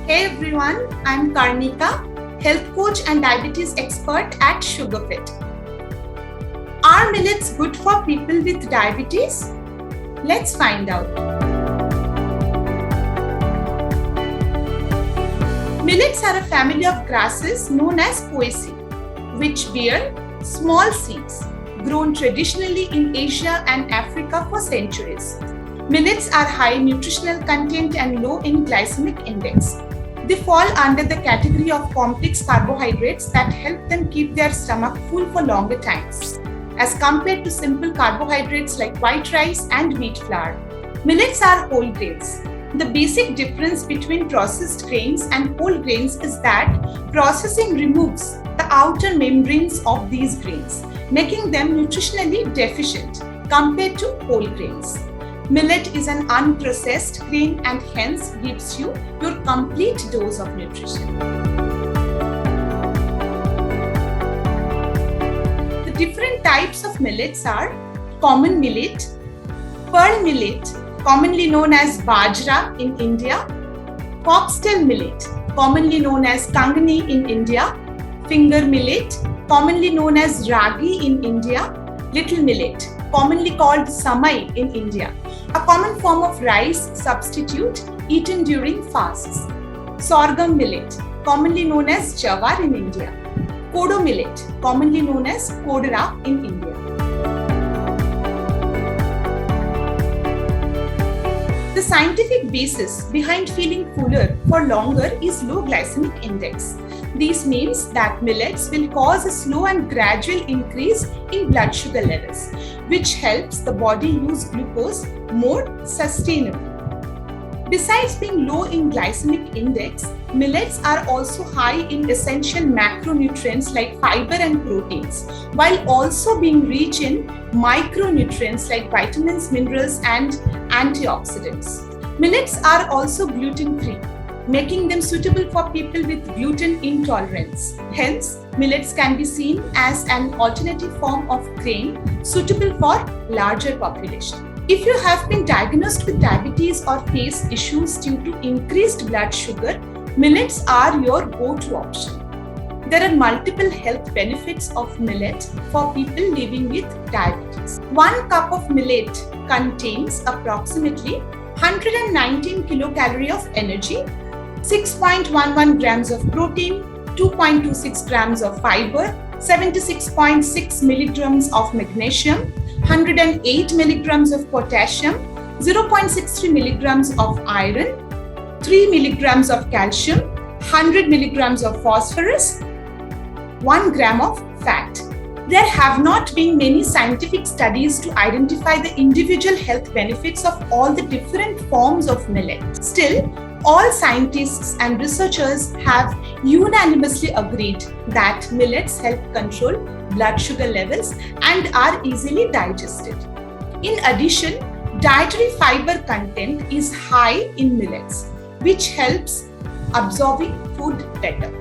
Hey everyone, I'm Karnika, health coach and diabetes expert at Sugarfit. Are millets good for people with diabetes? Let's find out. Millets are a family of grasses known as poaceae, which bear small seeds, grown traditionally in Asia and Africa for centuries. Millets are high in nutritional content and low in glycemic index. They fall under the category of complex carbohydrates that help them keep their stomach full for longer times, as compared to simple carbohydrates like white rice and wheat flour. Millets are whole grains. The basic difference between processed grains and whole grains is that processing removes the outer membranes of these grains, making them nutritionally deficient compared to whole grains. Millet is an unprocessed grain and hence gives you your complete dose of nutrition. The different types of millets are common millet, pearl millet, commonly known as bajra in India, foxtail millet, commonly known as kangni in India, finger millet, commonly known as ragi in India, little millet, commonly called samai in India, a common form of rice substitute eaten during fasts. Sorghum millet, commonly known as jawar in India. Kodo millet, commonly known as kodra in India. The scientific basis behind feeling fuller for longer is low glycemic index. This means that millets will cause a slow and gradual increase in blood sugar levels, which helps the body use glucose more sustainably. Besides being low in glycemic index, millets are also high in essential macronutrients like fiber and proteins, while also being rich in micronutrients like vitamins, minerals, and antioxidants. Millets are also gluten-free, making them suitable for people with gluten intolerance. Hence, millets can be seen as an alternative form of grain suitable for larger population. If you have been diagnosed with diabetes or face issues due to increased blood sugar, millets are your go-to option. There are multiple health benefits of millet for people living with diabetes. 1 cup of millet contains approximately 119 kilocalories of energy, 6.11 grams of protein, 2.26 grams of fiber, 76.6 milligrams of magnesium, 108 milligrams of potassium, 0.63 milligrams of iron, 3 milligrams of calcium, 100 milligrams of phosphorus, 1 gram of fat. There have not been many scientific studies to identify the individual health benefits of all the different forms of millet. Still, all scientists and researchers have unanimously agreed that millets help control blood sugar levels and are easily digested. In addition, dietary fiber content is high in millets, which helps absorbing food better.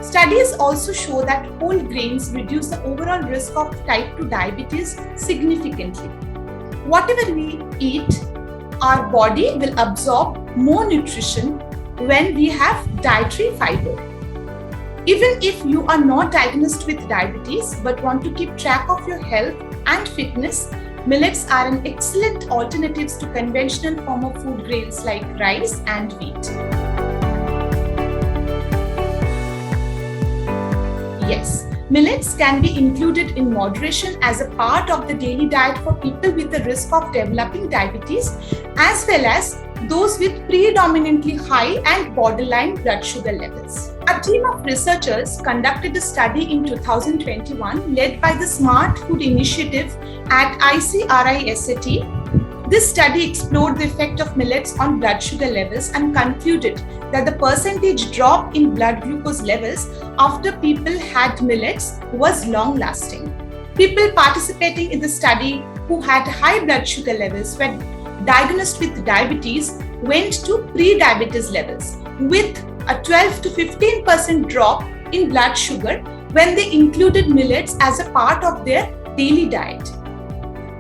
Studies also show that whole grains reduce the overall risk of type 2 diabetes significantly. Whatever we eat, our body will absorb more nutrition when we have dietary fiber. Even if you are not diagnosed with diabetes but want to keep track of your health and fitness, millets are an excellent alternative to conventional form of food grains like rice and wheat. Yes, millets can be included in moderation as a part of the daily diet for people with the risk of developing diabetes, as well as those with predominantly high and borderline blood sugar levels. A team of researchers conducted a study in 2021 led by the Smart Food Initiative at ICRISAT. This study explored the effect of millets on blood sugar levels and concluded that the percentage drop in blood glucose levels after people had millets was long-lasting. People participating in the study who had high blood sugar levels when diagnosed with diabetes went to pre-diabetes levels, with a 12 to 15% drop in blood sugar when they included millets as a part of their daily diet.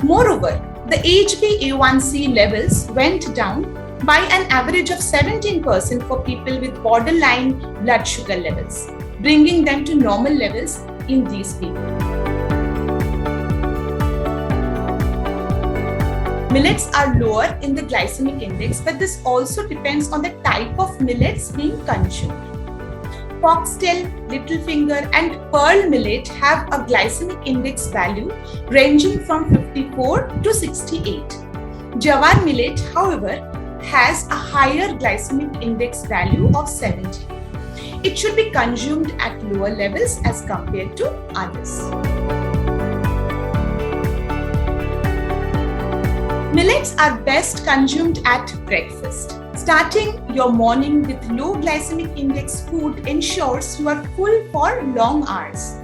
Moreover, the HbA1c levels went down by an average of 17% for people with borderline blood sugar levels, bringing them to normal levels in these people. Millets are lower in the glycemic index, but this also depends on the type of millets being consumed. Foxtail, Littlefinger and Pearl millet have a glycemic index value ranging from 54 to 68. Jawar millet, however, has a higher glycemic index value of 70. It should be consumed at lower levels as compared to others. Millets are best consumed at breakfast. Starting your morning with low glycemic index food ensures you are full for long hours,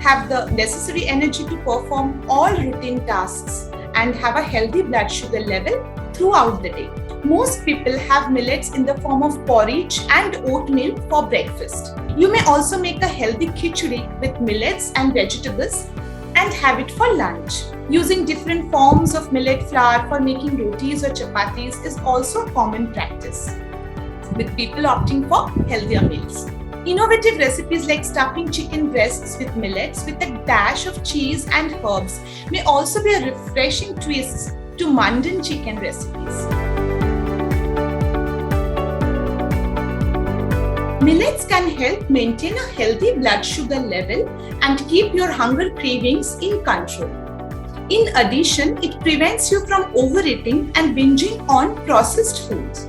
have the necessary energy to perform all routine tasks, and have a healthy blood sugar level throughout the day. Most people have millets in the form of porridge and oatmeal for breakfast. You may also make a healthy khichdi with millets and vegetables and have it for lunch. Using different forms of millet flour for making rotis or chapatis is also a common practice, with people opting for healthier meals. Innovative recipes like stuffing chicken breasts with millets with a dash of cheese and herbs may also be a refreshing twist to mundane chicken recipes. Millets can help maintain a healthy blood sugar level and keep your hunger cravings in control. In addition, it prevents you from overeating and binging on processed foods.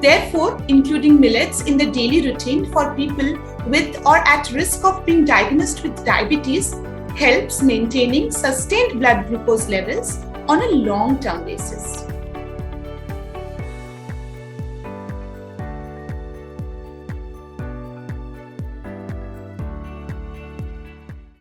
Therefore, including millets in the daily routine for people with or at risk of being diagnosed with diabetes helps maintaining sustained blood glucose levels on a long-term basis.